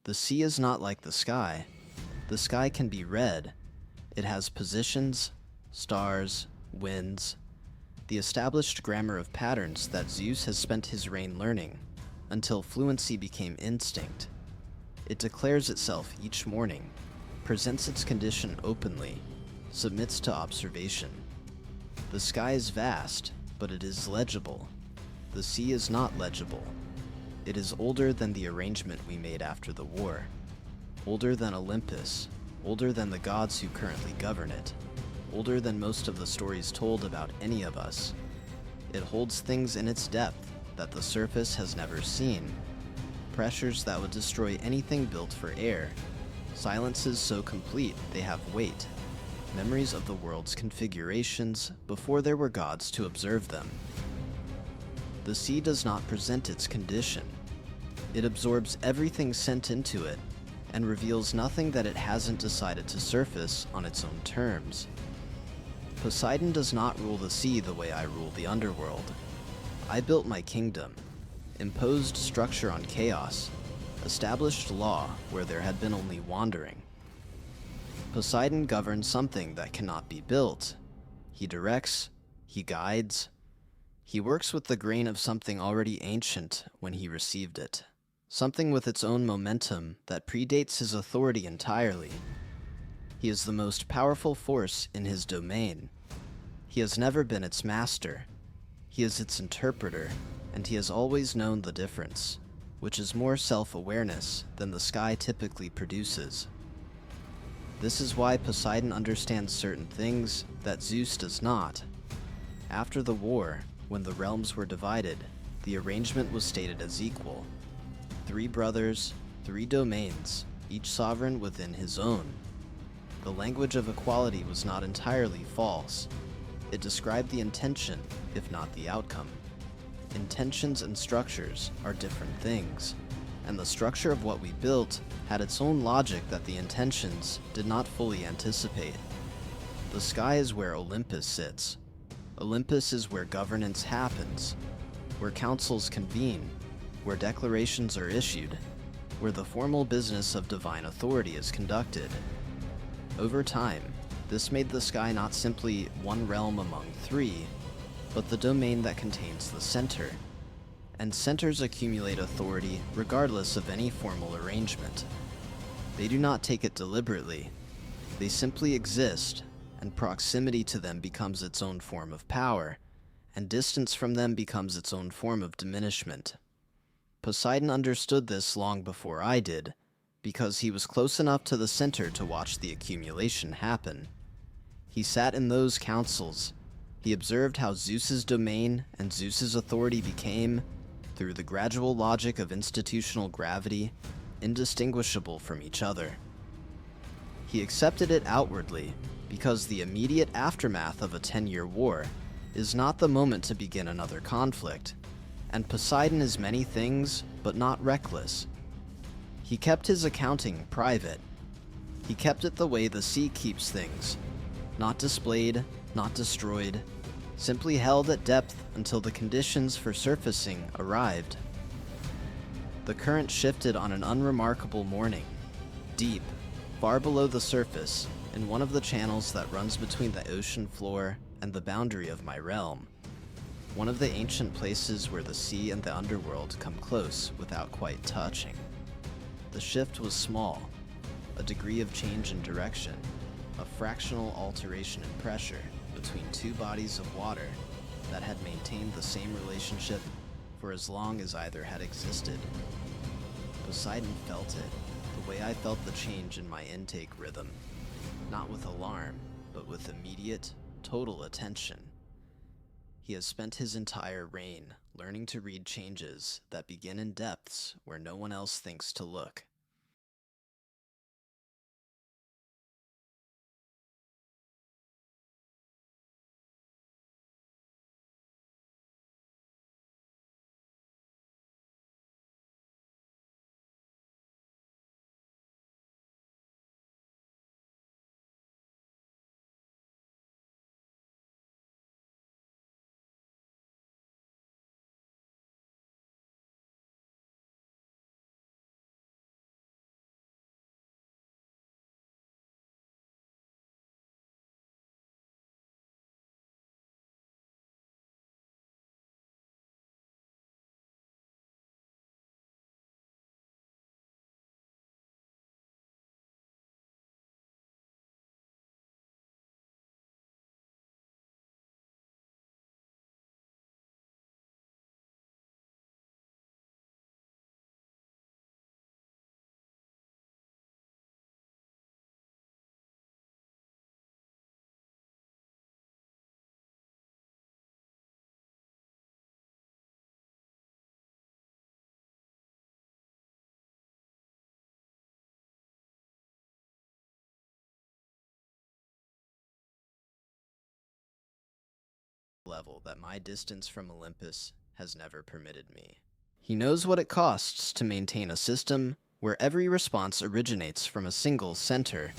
The sea is not like the sky. The sky can be read. It has positions, stars, winds, the established grammar of patterns that Zeus has spent his reign learning, until fluency became instinct. It declares itself each morning, presents its condition openly, submits to observation. The sky is vast, but it is legible. The sea is not legible. It is older than the arrangement we made after the war. Older than Olympus, older than the gods who currently govern it, older than most of the stories told about any of us. It holds things in its depth that the surface has never seen, pressures that would destroy anything built for air, silences so complete they have weight, memories of the world's configurations before there were gods to observe them. The sea does not present its condition. It absorbs everything sent into it and reveals nothing that it hasn't decided to surface on its own terms. Poseidon does not rule the sea the way I rule the underworld. I built my kingdom, imposed structure on chaos, established law where there had been only wandering. Poseidon governs something that cannot be built. He directs, he guides, he works with the grain of something already ancient when he received it, something with its own momentum that predates his authority entirely. He is the most powerful force in his domain. He has never been its master. He is its interpreter, and he has always known the difference, which is more self-awareness than the sky typically produces. This is why Poseidon understands certain things that Zeus does not. After the war, when the realms were divided, the arrangement was stated as equal. 3 brothers, 3 domains, each sovereign within his own. The language of equality was not entirely false. It described the intention, if not the outcome. Intentions and structures are different things, and the structure of what we built had its own logic that the intentions did not fully anticipate. The sky is where Olympus sits. Olympus is where governance happens, where councils convene, where declarations are issued, where the formal business of divine authority is conducted. Over time, this made the sky not simply one realm among 3, but the domain that contains the center. And centers accumulate authority regardless of any formal arrangement. They do not take it deliberately. They simply exist, and proximity to them becomes its own form of power, and distance from them becomes its own form of diminishment. Poseidon understood this long before I did, because he was close enough to the center to watch the accumulation happen. He sat in those councils. He observed how Zeus's domain and Zeus's authority became, through the gradual logic of institutional gravity, indistinguishable from each other. He accepted it outwardly, because the immediate aftermath of a 10-year war is not the moment to begin another conflict, and Poseidon is many things, but not reckless. He kept his accounting private. He kept it the way the sea keeps things, not displayed, not destroyed, simply held at depth until the conditions for surfacing arrived. The current shifted on an unremarkable morning, deep, far below the surface, in one of the channels that runs between the ocean floor and the boundary of my realm, one of the ancient places where the sea and the underworld come close without quite touching. The shift was small, a degree of change in direction, a fractional alteration in pressure between 2 bodies of water that had maintained the same relationship for as long as either had existed. Poseidon felt it, the way I felt the change in my intake rhythm, not with alarm, but with immediate, total attention. He has spent his entire reign learning to read changes that begin in depths where no one else thinks to look. level that my distance from Olympus has never permitted me. He knows what it costs to maintain a system where every response originates from a single center.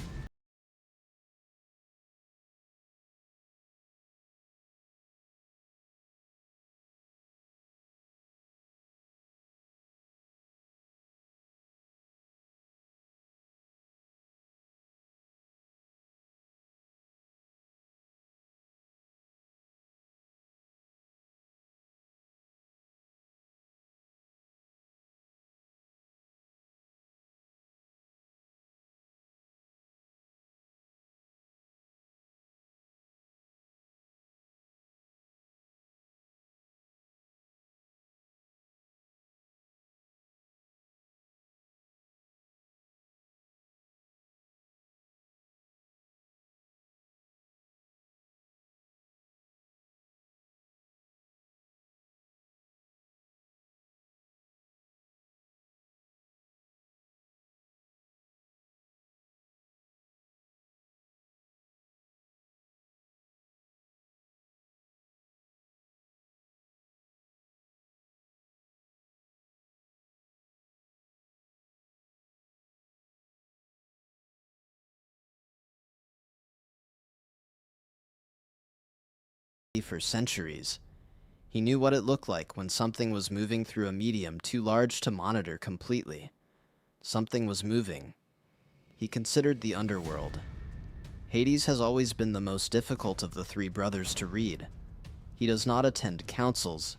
For centuries, he knew what it looked like when something was moving through a medium too large to monitor completely. Something was moving. He considered the Underworld. Hades has always been the most difficult of the three brothers to read. He does not attend councils.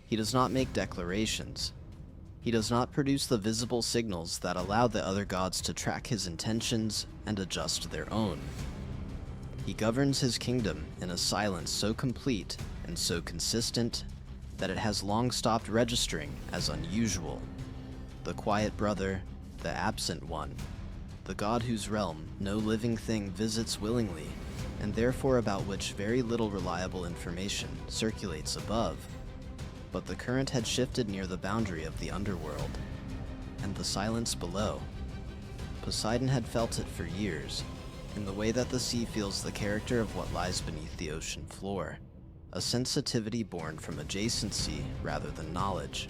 He does not make declarations. He does not produce the visible signals that allow the other gods to track his intentions and adjust their own. He governs his kingdom in a silence so complete and so consistent that it has long stopped registering as unusual. The quiet brother, the absent one, the god whose realm no living thing visits willingly, and therefore about which very little reliable information circulates above. But the current had shifted near the boundary of the underworld, and the silence below. Poseidon had felt it for years, in the way that the sea feels the character of what lies beneath the ocean floor, a sensitivity born from adjacency rather than knowledge.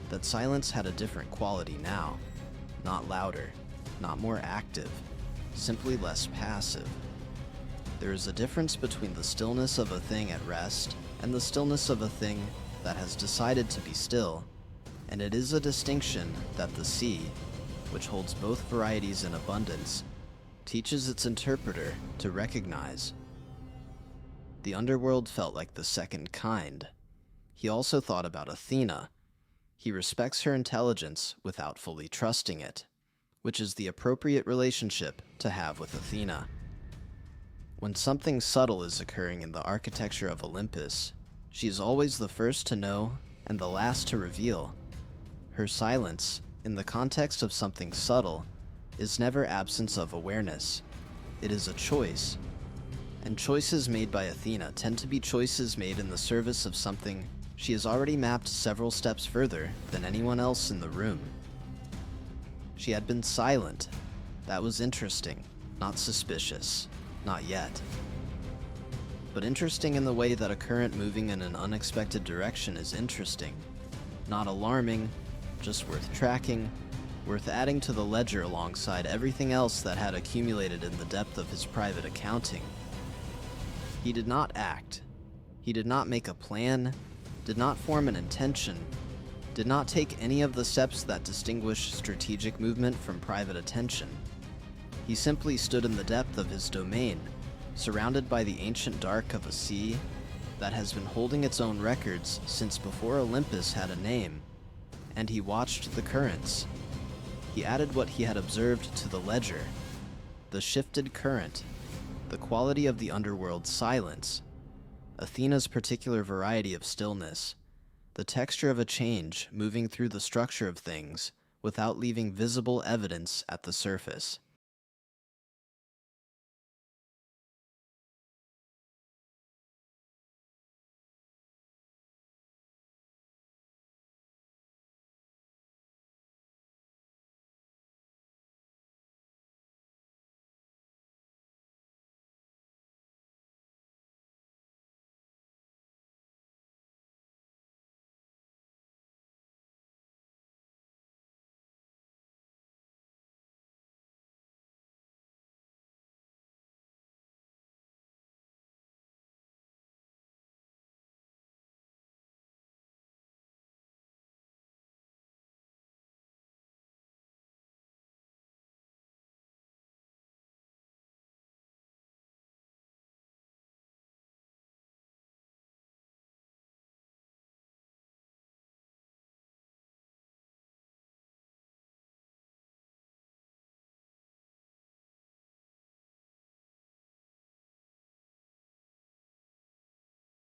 That silence had a different quality now, not louder, not more active, simply less passive. There is a difference between the stillness of a thing at rest and the stillness of a thing that has decided to be still, and it is a distinction that the sea, which holds both varieties in abundance, teaches its interpreter to recognize. The underworld felt like the second kind. He also thought about Athena. He respects her intelligence without fully trusting it, which is the appropriate relationship to have with Athena. When something subtle is occurring in the architecture of Olympus, she is always the first to know and the last to reveal. Her silence, in the context of something subtle, is never absence of awareness. It is a choice. And choices made by Athena tend to be choices made in the service of something she has already mapped several steps further than anyone else in the room. She had been silent. That was interesting, not suspicious, not yet. But interesting in the way that a current moving in an unexpected direction is interesting. Not alarming, just worth tracking, worth adding to the ledger alongside everything else that had accumulated in the depth of his private accounting. He did not act. He did not make a plan, did not form an intention, did not take any of the steps that distinguish strategic movement from private attention. He simply stood in the depth of his domain, surrounded by the ancient dark of a sea that has been holding its own records since before Olympus had a name, and he watched the currents. He added what he had observed to the ledger: the shifted current, the quality of the underworld's silence, Athena's particular variety of stillness, the texture of a change moving through the structure of things without leaving visible evidence at the surface.